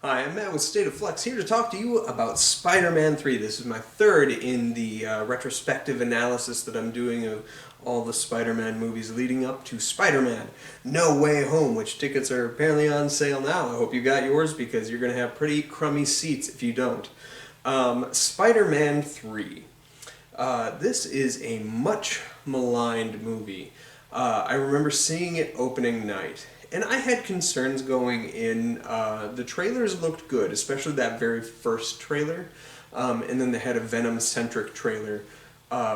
Hi, I'm Matt with State of Flux, here to talk to you about Spider-Man 3. This is my third in the retrospective analysis that I'm doing of all the Spider-Man movies leading up to Spider-Man No Way Home, which tickets are apparently on sale now. I hope you got yours because you're going to have pretty crummy seats if you don't. Spider-Man 3. This is a much maligned movie. I remember seeing it opening night, and I had concerns going in. The trailers looked good, especially that very first trailer, and then they had a Venom-centric trailer,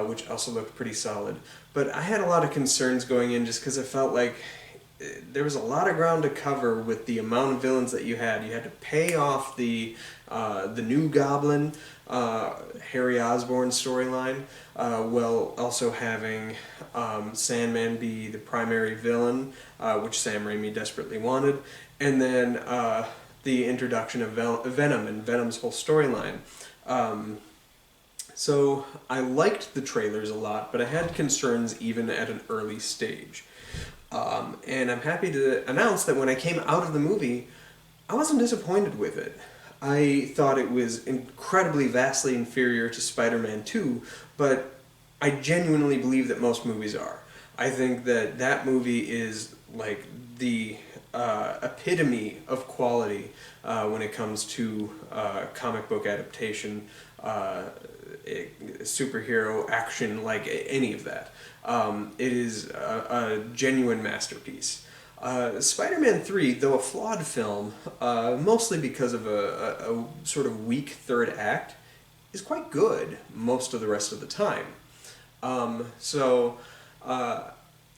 which also looked pretty solid. But I had a lot of concerns going in just because I felt like there was a lot of ground to cover with the amount of villains that you had. You had to pay off the new Goblin, Harry Osborne storyline, while also having Sandman be the primary villain, which Sam Raimi desperately wanted, and then the introduction of Venom and Venom's whole storyline. So I liked the trailers a lot, but I had concerns even at an early stage. And I'm happy to announce that when I came out of the movie, I wasn't disappointed with it. I thought it was incredibly vastly inferior to Spider-Man 2, but I genuinely believe that most movies are. I think that that movie is like the epitome of quality when it comes to comic book adaptation, superhero action, like any of that. It is a genuine masterpiece. Spider-Man 3, though a flawed film, mostly because of a sort of weak third act, is quite good most of the rest of the time.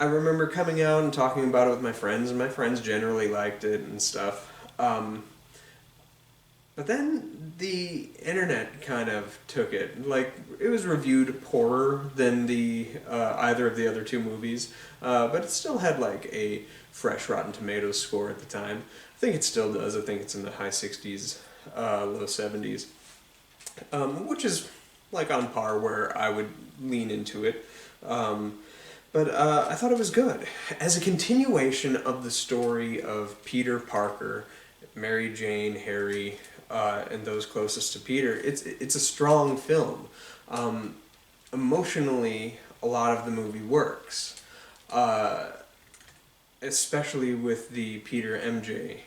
I remember coming out and talking about it with my friends, and my friends generally liked it and stuff. But then the internet kind of took it. Like, it was reviewed poorer than the either of the other two movies, but it still had like a fresh Rotten Tomatoes score at the time. I think it still does. I think it's in the high 60s, low 70s, which is like on par where I would lean into it. But I thought it was good. As a continuation of the story of Peter Parker, MaryJane, Harry, and those closest to Peter, it's a strong film. Emotionally, a lot of the movie works, especially with the Peter MJ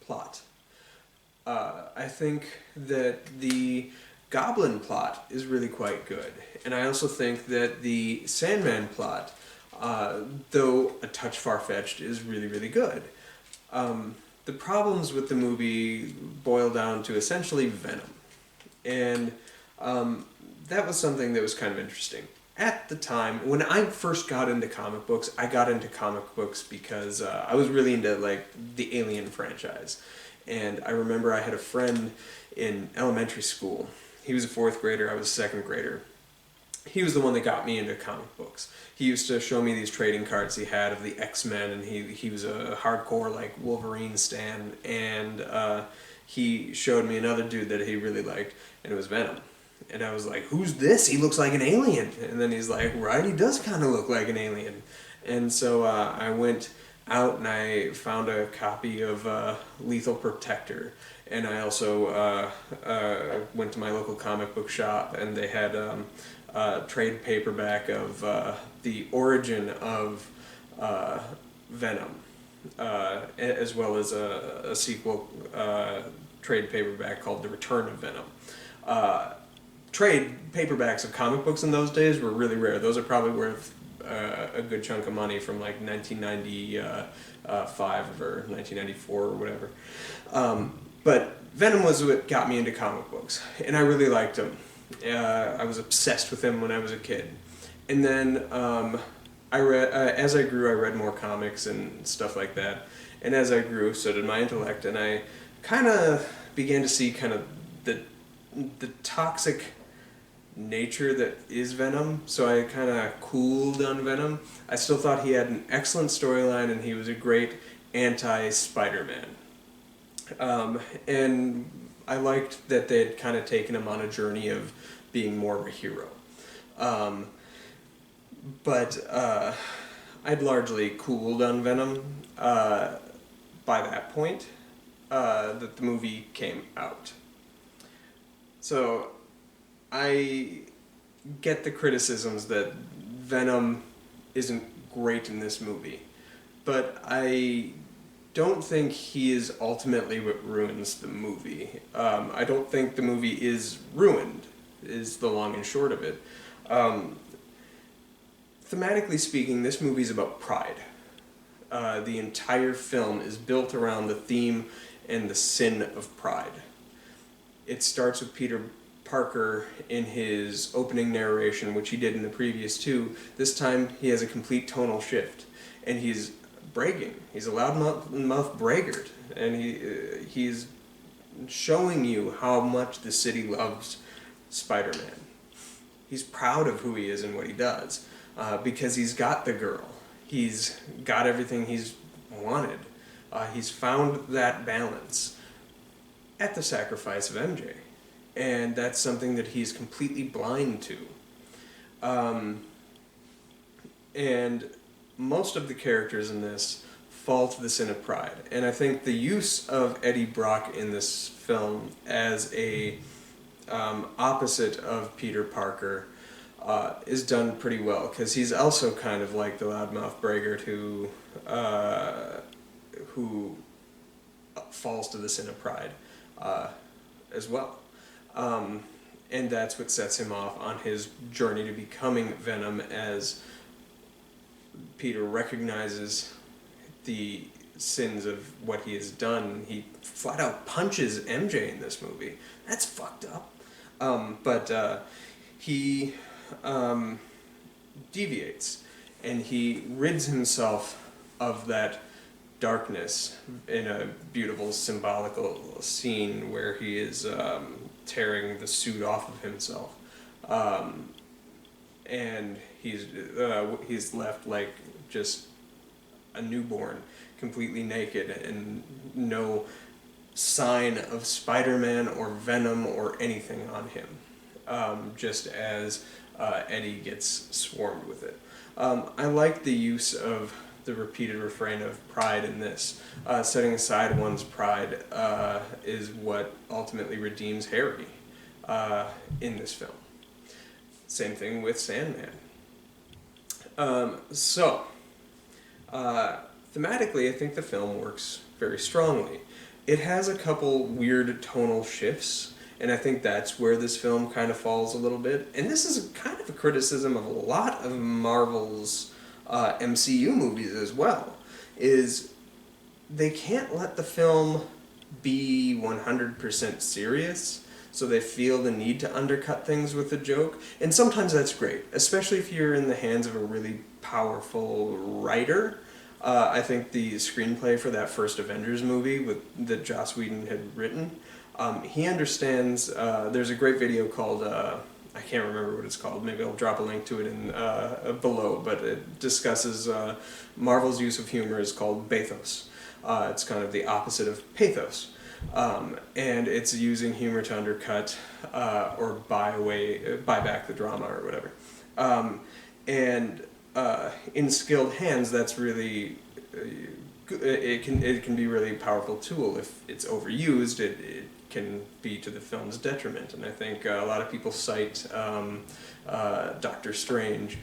plot. I think that the Goblin plot is really quite good, and I also think that the Sandman plot, though a touch far-fetched, is really, really good. The problems with the movie boil down to essentially Venom. And that was something that was kind of interesting. At the time, when I first got into comic books, I got into comic books because I was really into like the Alien franchise. And I remember I had a friend in elementary school. He was a fourth grader, I was a second grader. He was the one that got me into comic books. He used to show me these trading cards he had of the X-Men, and he was a hardcore like Wolverine stan, and he showed me another dude that he really liked, and it was Venom. And I was like, who's this? He looks like an alien. And then he's like, right, he does kind of look like an alien. And so I went out and I found a copy of Lethal Protector. And I also went to my local comic book shop, and they had trade paperback of the origin of Venom, as well as a sequel trade paperback called The Return of Venom. Trade paperbacks of comic books in those days were really rare. Those are probably worth a good chunk of money from like 1995 or 1994 or whatever. But Venom was what got me into comic books, and I really liked him. I was obsessed with him when I was a kid. And then I read, as I grew, I read more comics and stuff like that. And as I grew, so did my intellect, and I kind of began to see kind of the toxic nature that is Venom, so I kind of cooled on Venom. I still thought he had an excellent storyline, and he was a great anti-Spider-Man. And I liked that they had kind of taken him on a journey of being more of a hero. But I'd largely cooled on Venom. by that point that the movie came out. So I get the criticisms that Venom isn't great in this movie, but I don't think he is ultimately what ruins the movie. I don't think the movie is ruined, is the long and short of it. Thematically speaking, this movie is about pride. The entire film is built around the theme and the sin of pride. It starts with Peter Parker in his opening narration, which he did in the previous two. This time he has a complete tonal shift, and he's bragging. He's a loudmouth braggart, and he's showing you how much the city loves Spider-Man. He's proud of who he is and what he does, because he's got the girl. He's got everything he's wanted. He's found that balance at the sacrifice of MJ. And that's something that he's completely blind to. And most of the characters in this fall to the sin of pride. And I think the use of Eddie Brock in this film as a opposite of Peter Parker is done pretty well, because he's also kind of like the loudmouth braggart who falls to the sin of pride as well. And that's what sets him off on his journey to becoming Venom, as Peter recognizes the sins of what he has done. He flat out punches MJ in this movie. That's fucked up. But he deviates, and he rids himself of that darkness in a beautiful symbolical scene where he is tearing the suit off of himself, and he's left like just a newborn, completely naked, and no sign of Spider-Man or Venom or anything on him, just as Eddie gets swarmed with it. I like the use of the repeated refrain of pride in this. Setting aside one's pride is what ultimately redeems Harry in this film. Same thing with Sandman. Thematically, I think the film works very strongly. It has a couple weird tonal shifts, and I think that's where this film kind of falls a little bit. And this is kind of a criticism of a lot of Marvel's MCU movies as well, is they can't let the film be 100% serious, so they feel the need to undercut things with a joke. And sometimes that's great, especially if you're in the hands of a really powerful writer. I think the screenplay for that first Avengers movie that Joss Whedon had written, he understands. There's a great video called, I can't remember what it's called, maybe I'll drop a link to it in below, but it discusses Marvel's use of humor is called bathos. It's kind of the opposite of pathos. And it's using humor to undercut or buy back the drama or whatever. In skilled hands, that's really it can be a really powerful tool. If it's overused, it can be to the film's detriment. And I think a lot of people cite Doctor Strange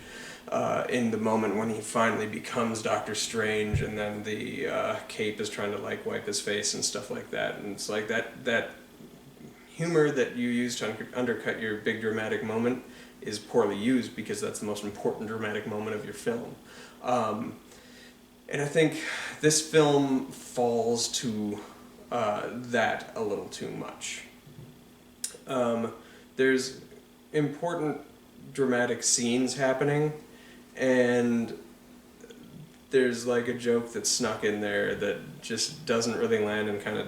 in the moment when he finally becomes Doctor Strange, and then the cape is trying to like wipe his face and stuff like that. And it's like that humor that you use to undercut your big dramatic moment is poorly used, because that's the most important dramatic moment of your film. And I think this film falls to that a little too much. There's important dramatic scenes happening, and there's like a joke that's snuck in there that just doesn't really land and kind of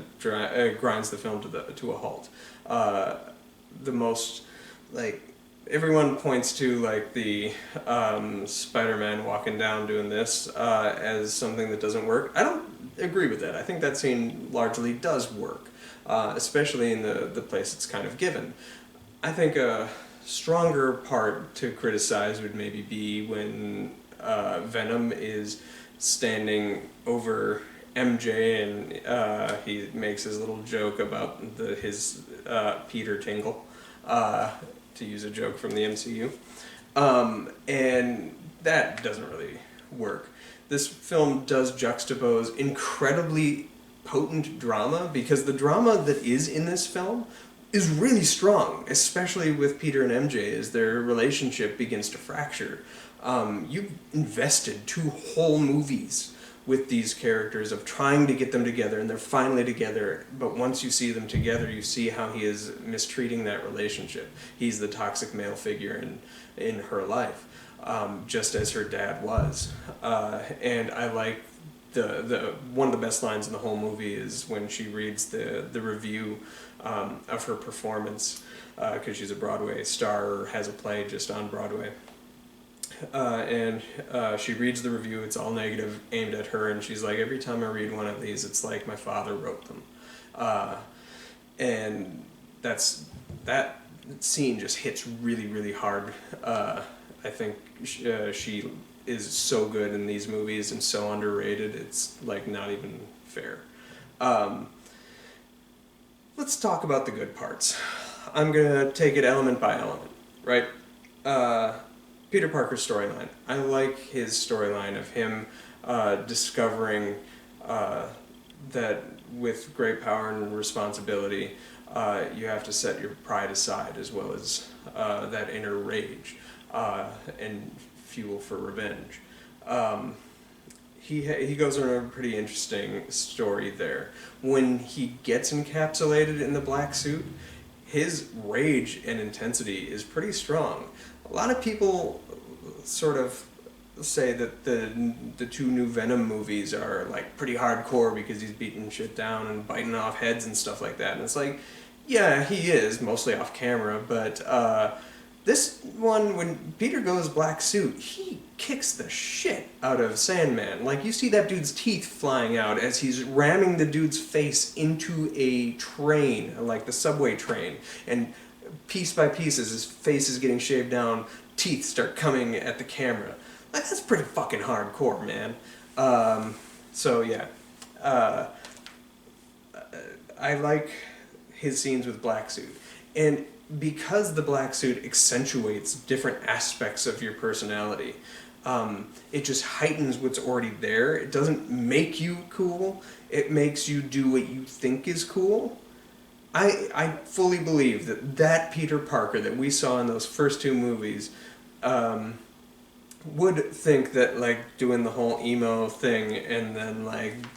grinds the film to a halt. The most, like, everyone points to like the Spider-Man walking down doing this as something that doesn't work. I don't agree with that. I think that scene largely does work, especially in the place it's kind of given. I think a stronger part to criticize would maybe be when Venom is standing over MJ, and he makes his little joke about his Peter Tingle, to use a joke from the MCU. And that doesn't really work. This film does juxtapose incredibly potent drama, because the drama that is in this film is really strong, especially with Peter and MJ as their relationship begins to fracture. You've invested 2 whole movies with these characters of trying to get them together, and they're finally together, but once you see them together, you see how he is mistreating that relationship. He's the toxic male figure in her life, just as her dad was. And I like the one of the best lines in the whole movie is when she reads the review of her performance, because she's a Broadway star, or has a play just on Broadway. And she reads the review, it's all negative, aimed at her, and she's like, every time I read one of these, it's like my father wrote them. And that scene just hits really, really hard. I think she is so good in these movies and so underrated, it's like not even fair. Let's talk about the good parts. I'm gonna take it element by element, right? Peter Parker's storyline. I like his storyline of him discovering that with great power and responsibility, you have to set your pride aside, as well as that inner rage and fuel for revenge. He goes on a pretty interesting story there. When he gets encapsulated in the black suit, his rage and intensity is pretty strong. A lot of people sort of say that the 2 new Venom movies are like pretty hardcore because he's beating shit down and biting off heads and stuff like that. And it's like, yeah, he is, mostly off camera, but this one, when Peter goes black suit, he kicks the shit out of Sandman. Like, you see that dude's teeth flying out as he's ramming the dude's face into a train, like the subway train, and piece by piece, as his face is getting shaved down, teeth start coming at the camera. Like, that's pretty fucking hardcore, man. So yeah, I like his scenes with black suit, and because the black suit accentuates different aspects of your personality, it just heightens what's already there. It doesn't make you cool, it makes you do what you think is cool. I fully believe that Peter Parker that we saw in those first 2 movies would think that, like, doing the whole emo thing and then, like,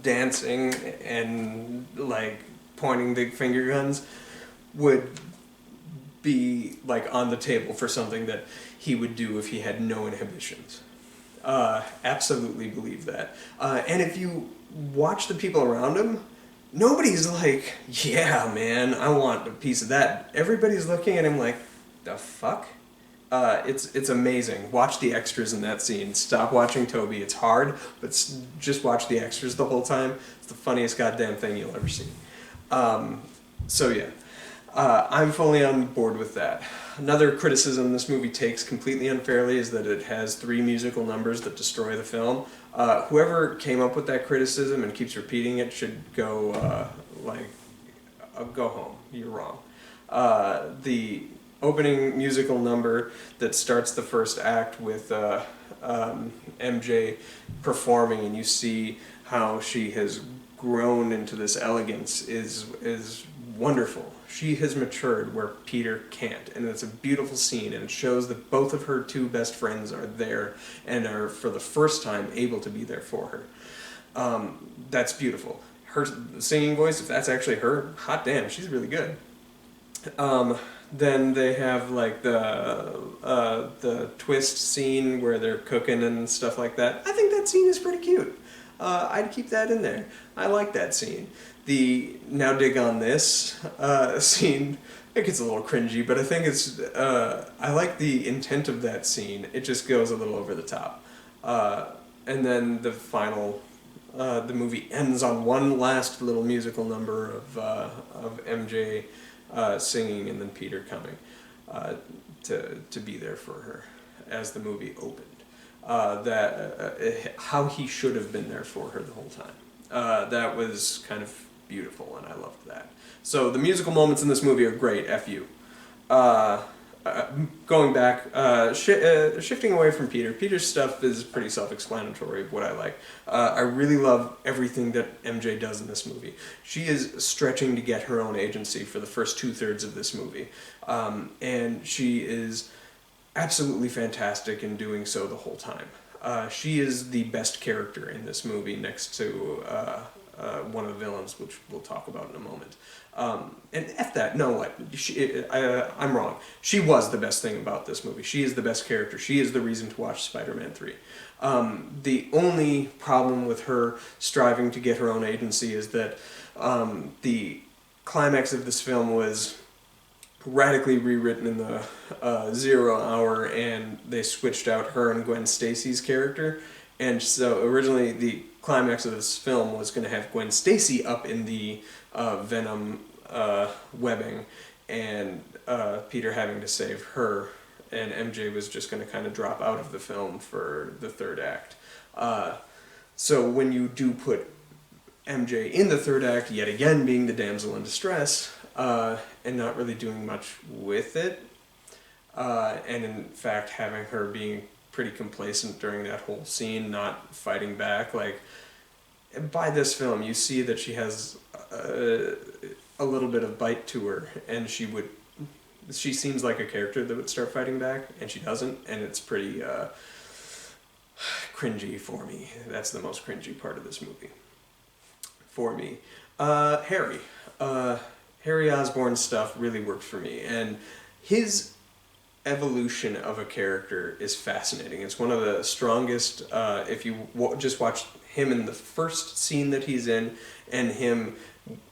dancing and, like, pointing the finger guns would be, like, on the table for something that he would do if he had no inhibitions. Absolutely believe that. And if you watch the people around him, nobody's like, yeah, man, I want a piece of that. Everybody's looking at him like, the fuck? It's amazing. Watch the extras in that scene. Stop watching Toby. It's hard, but just watch the extras the whole time. It's the funniest goddamn thing you'll ever see. So yeah, I'm fully on board with that. Another criticism this movie takes completely unfairly is that it has 3 musical numbers that destroy the film. Whoever came up with that criticism and keeps repeating it should go, go home. You're wrong. The opening musical number that starts the first act with MJ performing, and you see how she has grown into this elegance is wonderful. She has matured where Peter can't, and it's a beautiful scene, and it shows that both of her 2 best friends are there and are for the first time able to be there for her. That's beautiful. Her singing voice, if that's actually her, hot damn, she's really good. Then they have like the twist scene where they're cooking and stuff like that. I think that scene is pretty cute. I'd keep that in there. I like that scene. The now dig on this scene, it gets a little cringy, but I think it's, I like the intent of that scene. It just goes a little over the top. And then the final, the movie ends on one last little musical number of MJ singing and then Peter coming to be there for her as the movie opened. how he should have been there for her the whole time. That was kind of beautiful, and I loved that. So the musical moments in this movie are great. F you. Going back, shifting away from Peter. Peter's stuff is pretty self-explanatory of what I like. I really love everything that MJ does in this movie. She is stretching to get her own agency for the first 2/3 of this movie. And she is absolutely fantastic in doing so the whole time. She is the best character in this movie next to one of the villains, which we'll talk about in a moment. And F that, no, what? I'm wrong. She was the best thing about this movie. She is the best character. She is the reason to watch Spider-Man 3. The only problem with her striving to get her own agency is that the climax of this film was radically rewritten in the 0 hour, and they switched out her and Gwen Stacy's character. And so originally the climax of this film was going to have Gwen Stacy up in the Venom webbing, and Peter having to save her, and MJ was just going to kind of drop out of the film for the third act. So when you do put MJ in the third act, yet again being the damsel in distress, and not really doing much with it, and in fact having her being pretty complacent during that whole scene, not fighting back, like, by this film you see that she has a little bit of bite to her, and she seems like a character that would start fighting back, and she doesn't, and it's pretty cringy for me. That's the most cringy part of this movie for me. Harry Osborne's stuff really worked for me, and his evolution of a character is fascinating. It's one of the strongest, if you just watch him in the first scene that he's in, and him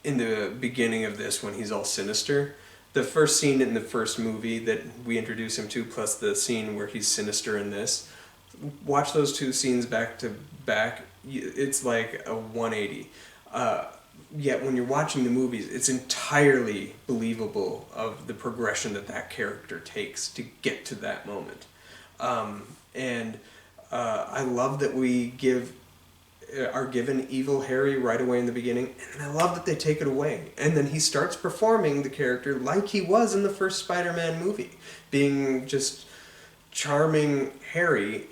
in the beginning of this when he's all sinister. The first scene in the first movie that we introduce him to, plus the scene where he's sinister in this, watch those two scenes back to back, it's like a 180. Yet when you're watching the movies, it's entirely believable of the progression that character takes to get to that moment. I love that we are given evil Harry right away in the beginning, and I love that they take it away. And then he starts performing the character like he was in the first Spider-Man movie, being just charming Harry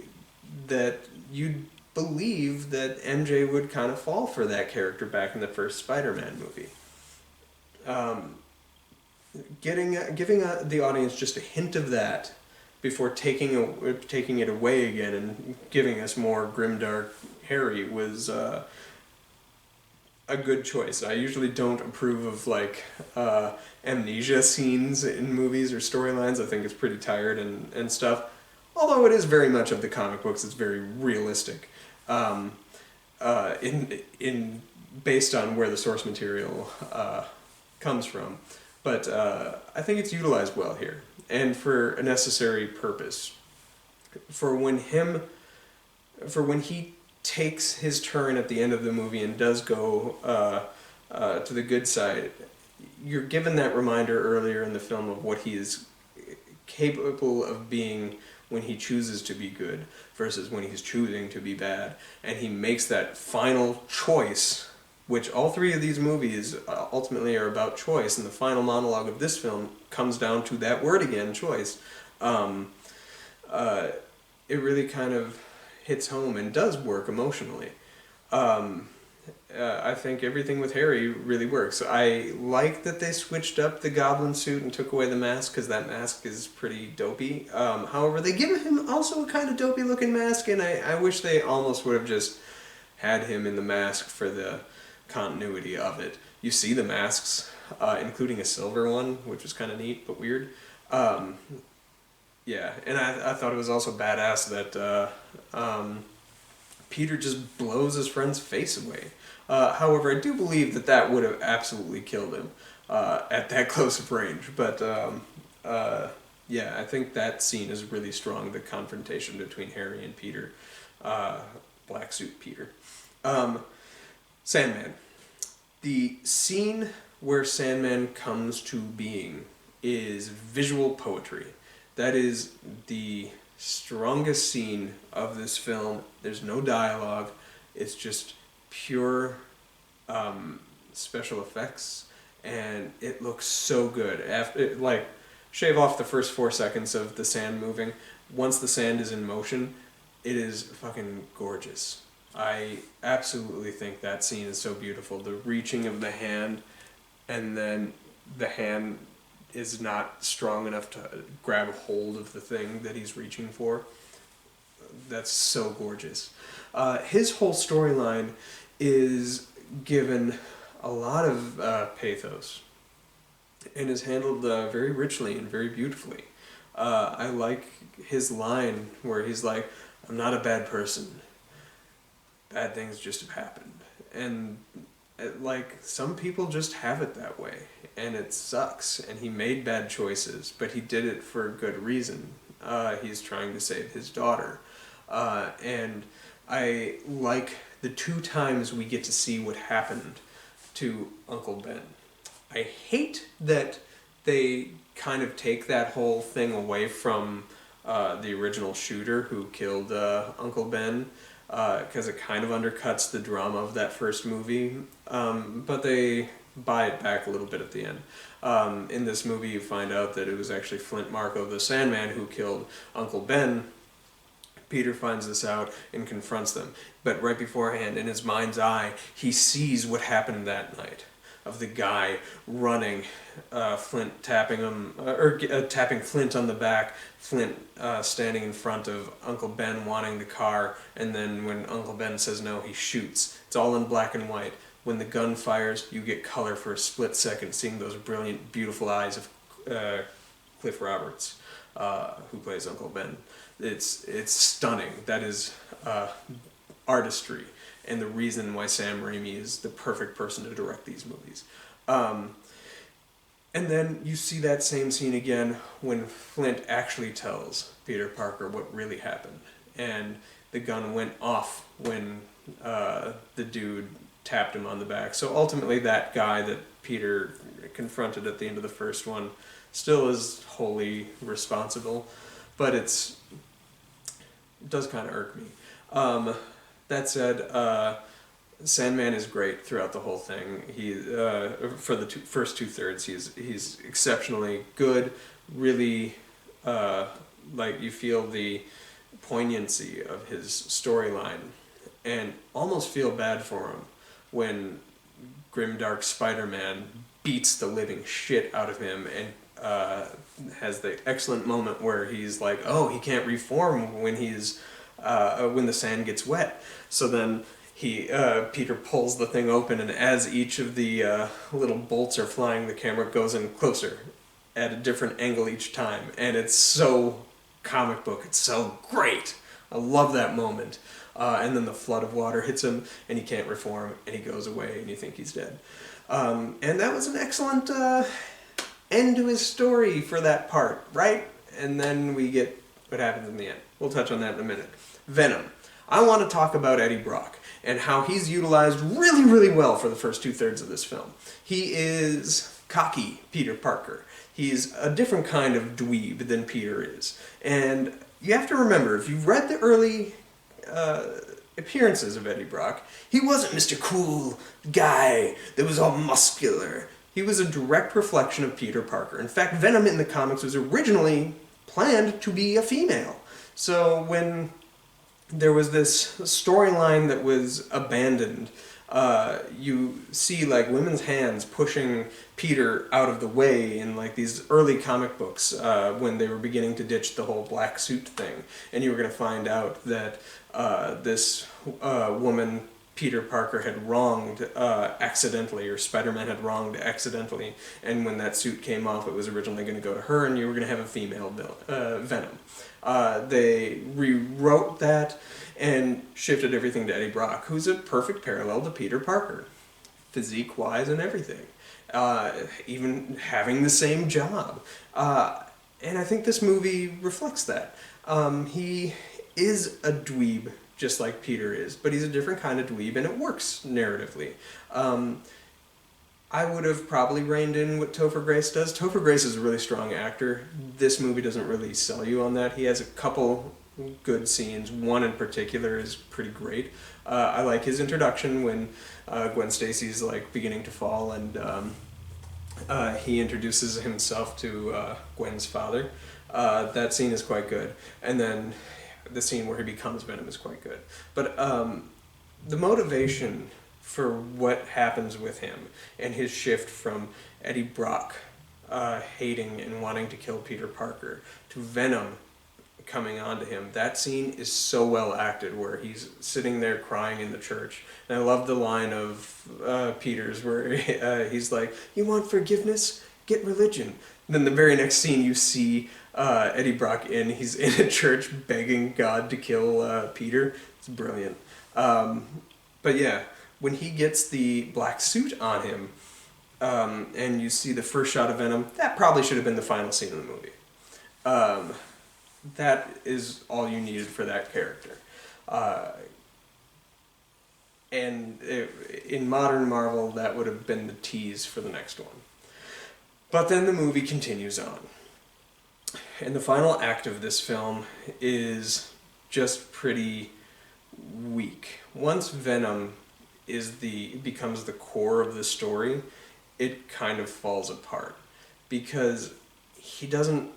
that you'd believe that MJ would kind of fall for that character back in the first Spider-Man movie. Giving the audience just a hint of that before taking it away again and giving us more grimdark Harry was a good choice. I usually don't approve of amnesia scenes in movies or storylines. I think it's pretty tired and stuff. Although it is very much of the comic books, it's very realistic. Based on where the source material comes from. But I think it's utilized well here, and for a necessary purpose. For when he takes his turn at the end of the movie and does go to the good side, you're given that reminder earlier in the film of what he is capable of being when he chooses to be good versus when he's choosing to be bad. And he makes that final choice, which all three of these movies ultimately are about choice, and the final monologue of this film comes down to that word again, choice. It really kind of hits home and does work emotionally. I think everything with Harry really works. I like that they switched up the goblin suit and took away the mask, because that mask is pretty dopey. However, they give him also a kind of dopey looking mask, and I wish they almost would have just had him in the mask for the continuity of it. You see the masks, including a silver one, which was kind of neat but weird. Yeah, and I thought it was also badass that Peter just blows his friend's face away. However, I do believe that would have absolutely killed him at that close of range. But yeah, I think that scene is really strong, the confrontation between Harry and Peter. Black suit Peter. Sandman. The scene where Sandman comes to being is visual poetry. That is the strongest scene of this film. There's no dialogue. It's just pure special effects, and it looks so good. After, like, shave off the first 4 seconds of the sand moving. Once the sand is in motion, it is fucking gorgeous. I absolutely think that scene is so beautiful. The reaching of the hand, and then the hand is not strong enough to grab hold of the thing that he's reaching for. That's so gorgeous. His whole storyline is given a lot of pathos and is handled very richly and very beautifully. I like his line where he's like, "I'm not a bad person. Bad things just have happened." And like, some people just have it that way, and it sucks. And he made bad choices, but he did it for a good reason. He's trying to save his daughter. And I like the 2 times we get to see what happened to Uncle Ben. I hate that they kind of take that whole thing away from the original shooter who killed Uncle Ben, because it kind of undercuts the drama of that first movie, but they buy it back a little bit at the end. In this movie you find out that it was actually Flint Marko the Sandman who killed Uncle Ben. Peter finds this out and confronts them, but right beforehand, in his mind's eye, he sees what happened that night, of the guy running, Flint tapping him, tapping Flint on the back, Flint standing in front of Uncle Ben wanting the car, and then when Uncle Ben says no, he shoots. It's all in black and white. When the gun fires, you get color for a split second, seeing those brilliant, beautiful eyes of Cliff Roberts, who plays Uncle Ben. It's stunning. That is artistry, and the reason why Sam Raimi is the perfect person to direct these movies. And then you see that same scene again when Flint actually tells Peter Parker what really happened, and the gun went off when the dude tapped him on the back. So ultimately that guy that Peter confronted at the end of the first one still is wholly responsible, but it does kind of irk me. That said, Sandman is great throughout the whole thing. He for the first 2/3, he's exceptionally good. Really, like, you feel the poignancy of his storyline, and almost feel bad for him when grimdark Spiderman beats the living shit out of him and has the excellent moment where he's like, oh, he can't reform when he's when the sand gets wet. So then Peter pulls the thing open, and as each of the little bolts are flying, the camera goes in closer at a different angle each time, and it's so comic book. It's so great. I love that moment. And then the flood of water hits him, and he can't reform, and he goes away, and you think he's dead. And that was an excellent end to his story for that part, right? And then we get what happens in the end. We'll touch on that in a minute. Venom. I want to talk about Eddie Brock and how he's utilized really, really well for the first 2/3 of this film. He is cocky Peter Parker. He's a different kind of dweeb than Peter is. And you have to remember, if you've read the early appearances of Eddie Brock, he wasn't Mr. Cool guy that was all muscular. He was a direct reflection of Peter Parker. In fact, Venom in the comics was originally planned to be a female. So when there was this storyline that was abandoned, you see like women's hands pushing Peter out of the way in like these early comic books when they were beginning to ditch the whole black suit thing. And you were going to find out that this woman Peter Parker had wronged accidentally, or Spider-Man had wronged accidentally, and when that suit came off, it was originally going to go to her, and you were going to have a female Venom. They rewrote that and shifted everything to Eddie Brock, who's a perfect parallel to Peter Parker, physique-wise and everything, even having the same job. And I think this movie reflects that. He is a dweeb, just like Peter is, but he's a different kind of dweeb, and it works narratively. I would have probably reined in what Topher Grace does. Topher Grace is a really strong actor. This movie doesn't really sell you on that. He has a couple good scenes. One in particular is pretty great. I like his introduction when Gwen Stacy's like beginning to fall, and he introduces himself to Gwen's father. That scene is quite good. And then the scene where he becomes Venom is quite good. But the motivation for what happens with him and his shift from Eddie Brock hating and wanting to kill Peter Parker to Venom coming onto him, that scene is so well acted where he's sitting there crying in the church. And I love the line of Peter's where he's like, "You want forgiveness? Get religion." And then the very next scene you see Eddie Brock he's in a church begging God to kill Peter. It's brilliant. But yeah, when he gets the black suit on him, and you see the first shot of Venom, that probably should have been the final scene of the movie. That is all you needed for that character. In modern Marvel, that would have been the tease for the next one. But then the movie continues on. And the final act of this film is just pretty weak. Once Venom becomes the core of the story, it kind of falls apart. Because he doesn't...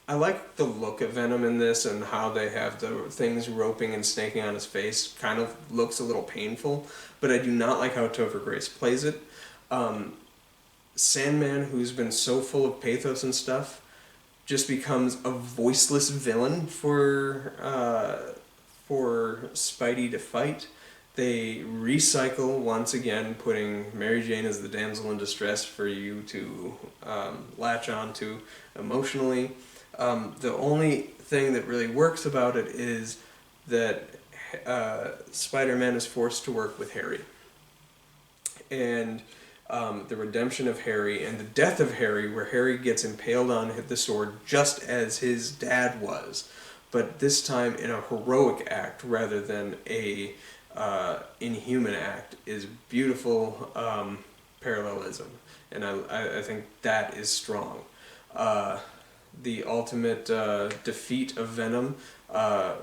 I like the look of Venom in this and how they have the things roping and snaking on his face. Kind of looks a little painful, but I do not like how Topher Grace plays it. Sandman, who's been so full of pathos and stuff, just becomes a voiceless villain for Spidey to fight. They recycle once again, putting MaryJane as the damsel in distress for you to latch onto emotionally. The only thing that really works about it is that Spider-Man is forced to work with Harry. And the redemption of Harry and the death of Harry, where Harry gets impaled on the sword just as his dad was, but this time in a heroic act rather than a inhuman act, is beautiful parallelism. And I think that is strong. The ultimate defeat of Venom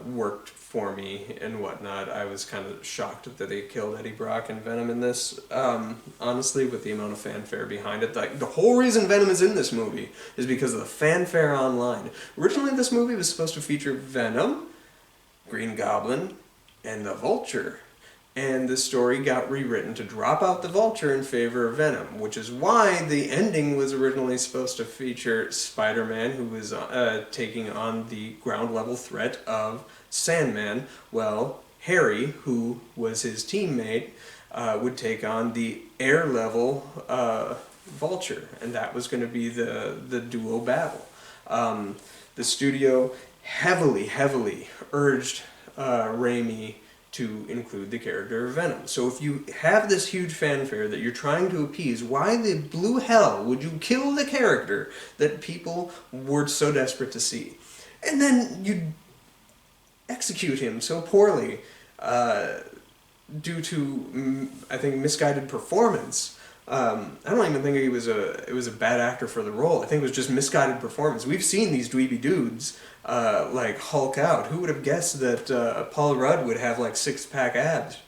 worked for me and whatnot. I was kind of shocked that they killed Eddie Brock and Venom in this. Honestly, with the amount of fanfare behind it, like the whole reason Venom is in this movie is because of the fanfare online. Originally, this movie was supposed to feature Venom, Green Goblin, and the Vulture. And the story got rewritten to drop out the Vulture in favor of Venom, which is why the ending was originally supposed to feature Spider-Man, who was taking on the ground-level threat of Sandman. Well, Harry, who was his teammate, would take on the air-level Vulture, and that was going to be the duo battle. The studio heavily urged Raimi to include the character of Venom. So if you have this huge fanfare that you're trying to appease, why the blue hell would you kill the character that people were so desperate to see? And then you execute him so poorly due to, I think, misguided performance. I don't even think it was a bad actor for the role. I think it was just misguided performance. We've seen these dweeby dudes like Hulk out. Who would have guessed that Paul Rudd would have like six-pack abs?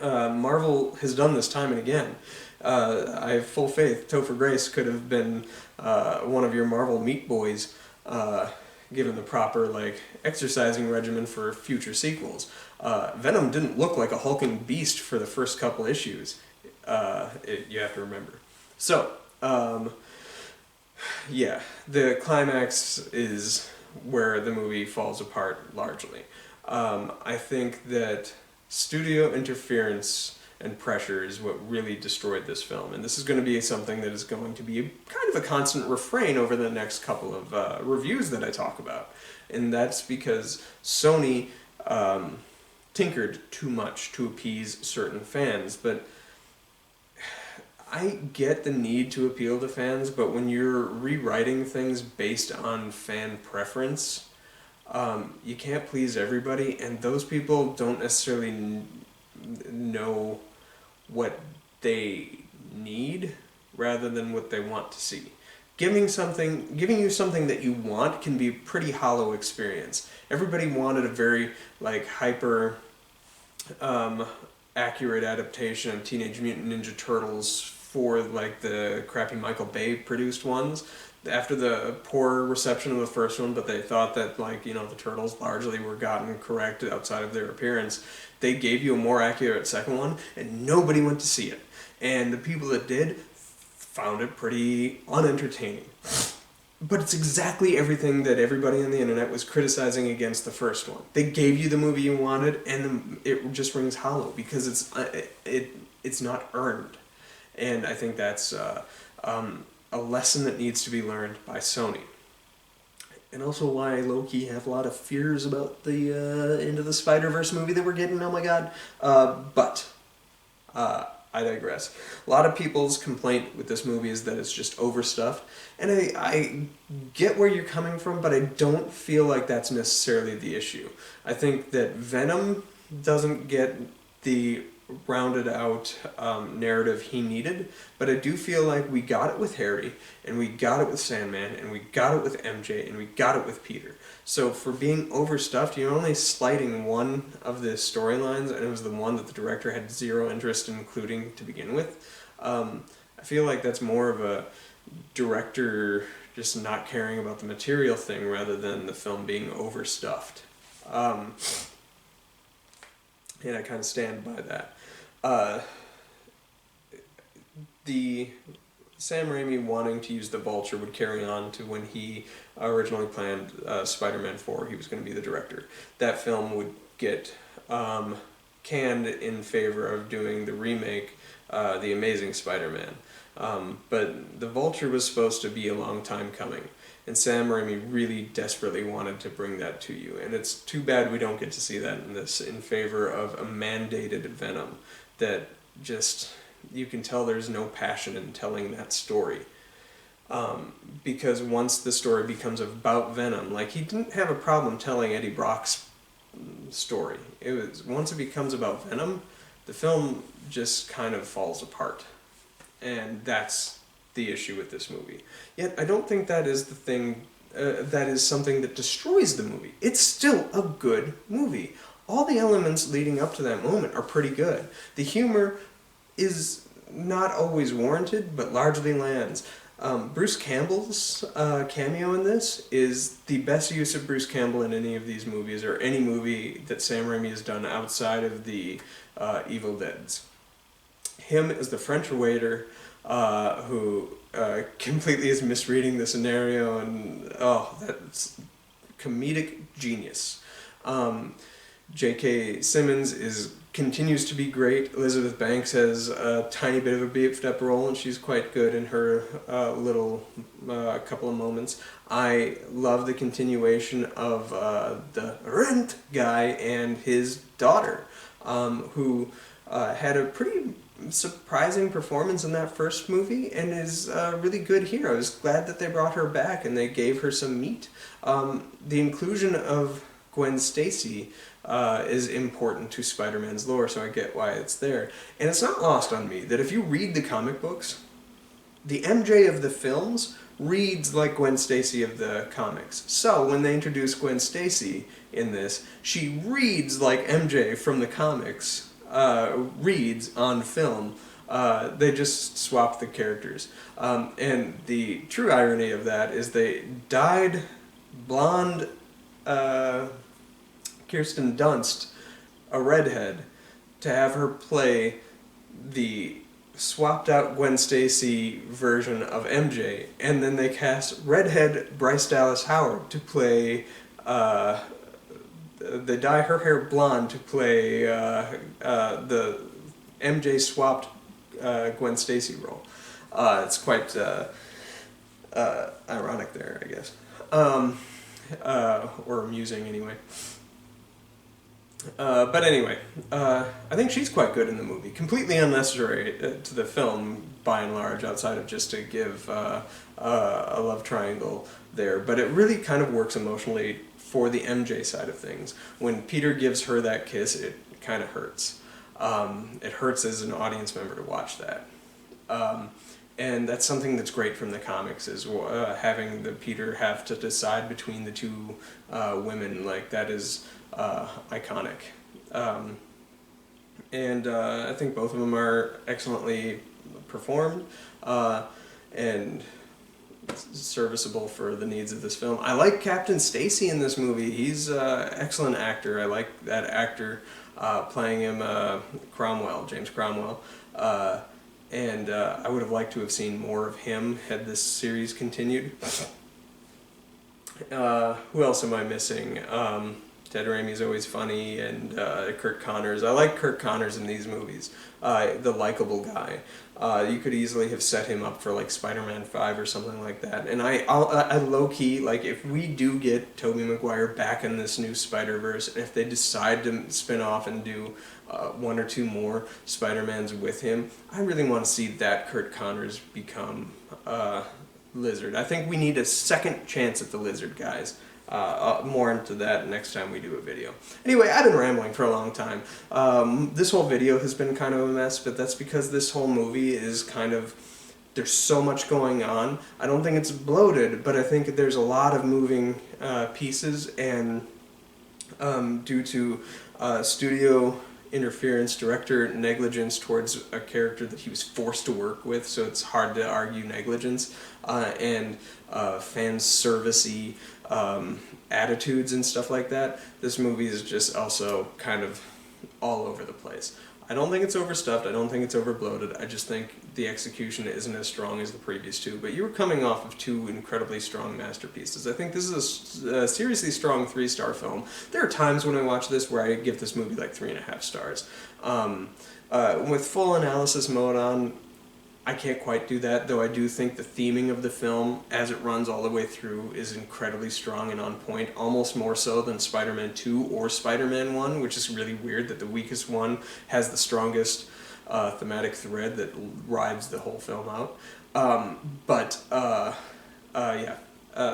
Marvel has done this time and again. I have full faith Topher Grace could have been one of your Marvel meat boys, given the proper like exercising regimen for future sequels. Venom didn't look like a hulking beast for the first couple issues. You have to remember. So, yeah, the climax is where the movie falls apart largely. I think that studio interference and pressure is what really destroyed this film, and this is going to be something that is going to be kind of a constant refrain over the next couple of reviews that I talk about, and that's because Sony tinkered too much to appease certain fans, but I get the need to appeal to fans, but when you're rewriting things based on fan preference, you can't please everybody, and those people don't necessarily know what they need rather than what they want to see. Giving you something that you want can be a pretty hollow experience. Everybody wanted a very like hyper accurate adaptation of Teenage Mutant Ninja Turtles for like the crappy Michael Bay produced ones after the poor reception of the first one, but they thought that like, you know, the Turtles largely were gotten correct outside of their appearance. They gave you a more accurate second one and nobody went to see it. And the people that did found it pretty unentertaining. But it's exactly everything that everybody on the internet was criticizing against the first one. They gave you the movie you wanted, and it just rings hollow because it's not earned. And I think that's a lesson that needs to be learned by Sony. And also why I low-key have a lot of fears about the Into the Spider-Verse movie that we're getting, oh my god. But I digress. A lot of people's complaint with this movie is that it's just overstuffed, and I get where you're coming from, but I don't feel like that's necessarily the issue. I think that Venom doesn't get the rounded out narrative he needed, but I do feel like we got it with Harry, and we got it with Sandman, and we got it with MJ, and we got it with Peter. So for being overstuffed, you're only slighting one of the storylines, and it was the one that the director had zero interest in including to begin with. I feel like that's more of a director just not caring about the material thing rather than the film being overstuffed. And I kind of stand by that. The Sam Raimi wanting to use the Vulture would carry on to when he originally planned Spider-Man 4. He was going to be the director. That film would get canned in favor of doing the remake, The Amazing Spider-Man. But the Vulture was supposed to be a long time coming. And Sam Raimi really desperately wanted to bring that to you. And it's too bad we don't get to see that in this in favor of a mandated Venom that just, you can tell there's no passion in telling that story. Because once the story becomes about Venom, like he didn't have a problem telling Eddie Brock's story. It was, once it becomes about Venom, the film just kind of falls apart. And that's the issue with this movie. Yet I don't think that is the thing, that is something that destroys the movie. It's still a good movie. All the elements leading up to that moment are pretty good. The humor is not always warranted, but largely lands. Bruce Campbell's cameo in this is the best use of Bruce Campbell in any of these movies, or any movie that Sam Raimi has done outside of the Evil Deads. Him as the French waiter who completely is misreading the scenario, and that's comedic genius. J.K. Simmons continues to be great. Elizabeth Banks has a tiny bit of a beefed up role, and she's quite good in her little couple of moments. I love the continuation of the rent guy and his daughter, who had a pretty surprising performance in that first movie and is really good here. I was glad that they brought her back and they gave her some meat. The inclusion of Gwen Stacy is important to Spider-Man's lore, so I get why it's there. And it's not lost on me that if you read the comic books, the MJ of the films reads like Gwen Stacy of the comics. So when they introduce Gwen Stacy in this, she reads like MJ from the comics reads on film. They just swapped the characters. And the true irony of that is they dyed blonde Kirsten Dunst a redhead to have her play the swapped out Gwen Stacy version of MJ, and then they cast redhead Bryce Dallas Howard to play they dye her hair blonde to play the MJ swapped Gwen Stacy role. It's quite ironic there, I guess. Or amusing anyway. But anyway, I think she's quite good in the movie. Completely unnecessary to the film, by and large, outside of just to give a love triangle there. But it really kind of works emotionally for the MJ side of things. When Peter gives her that kiss, it kind of hurts. It hurts as an audience member to watch that. And that's something that's great from the comics, is having the Peter have to decide between the two women. Like, that is iconic. And I think both of them are excellently performed and serviceable for the needs of this film. I like Captain Stacy in this movie. He's an excellent actor. I like that actor playing him, Cromwell, James Cromwell. And I would have liked to have seen more of him had this series continued. Who else am I missing? Ted Raimi's always funny, and Kurt Connors. I like Kurt Connors in these movies. The likable guy. You could easily have set him up for like Spider-Man 5 or something like that. And I low-key, like, if we do get Tobey Maguire back in this new Spider-Verse, and if they decide to spin off and do one or two more Spider-Mans with him, I really want to see that Kurt Connors become Lizard. I think we need a second chance at the Lizard, guys. More into that next time we do a video. Anyway, I've been rambling for a long time. This whole video has been kind of a mess, but that's because this whole movie is kind of... There's so much going on. I don't think it's bloated, but I think there's a lot of moving pieces, and due to studio interference, director negligence towards a character that he was forced to work with, so it's hard to argue negligence, and fan service-y attitudes and stuff like that. This movie is just also kind of all over the place. I don't think it's overstuffed, I don't think it's overbloated, I just think the execution isn't as strong as the previous two, but you were coming off of two incredibly strong masterpieces. I think this is a seriously strong 3-star film. There are times when I watch this where I give this movie like 3.5 stars. With full analysis mode on, I can't quite do that, though I do think the theming of the film, as it runs all the way through, is incredibly strong and on point, almost more so than Spider-Man 2 or Spider-Man 1, which is really weird that the weakest one has the strongest thematic thread that rides the whole film out.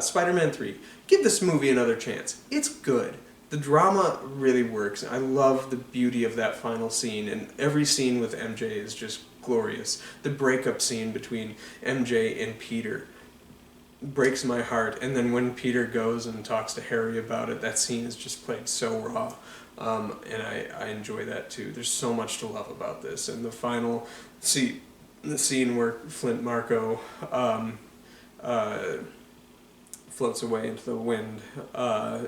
Spider-Man 3. Give this movie another chance. It's good. The drama really works. I love the beauty of that final scene, and every scene with MJ is just glorious. The breakup scene between MJ and Peter breaks my heart, and then when Peter goes and talks to Harry about it, that scene is just played so raw, and I enjoy that too. There's so much to love about this, and the final the scene where Flint Marko floats away into the wind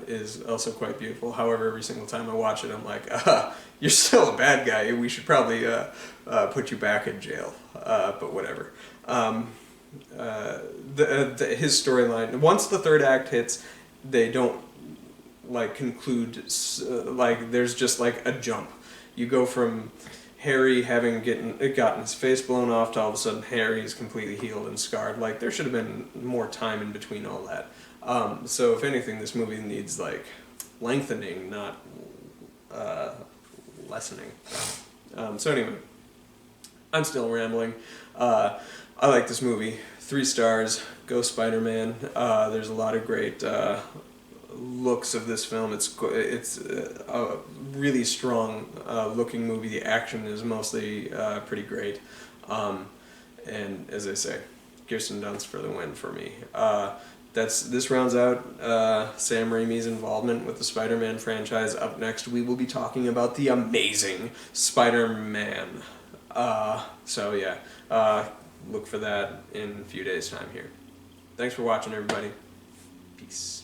is also quite beautiful. However, every single time I watch it, I'm like, you're still a bad guy. We should probably put you back in jail. But whatever. His storyline, once the third act hits, they don't like conclude, like there's just like a jump. You go from Harry having gotten his face blown off to all of a sudden Harry is completely healed and scarred. Like, there should have been more time in between all that. So if anything, this movie needs like lengthening, not lessening. So anyway, I'm still rambling. I like this movie. 3 stars. Go Spider-Man. There's a lot of great looks of this film. It's a really strong looking movie. The action is mostly pretty great. And as I say, Kirsten Dunst for the win for me. This rounds out Sam Raimi's involvement with the Spider-Man franchise. Up next, we will be talking about the amazing Spider-Man. So yeah, look for that in a few days' time here. Thanks for watching, everybody. Peace.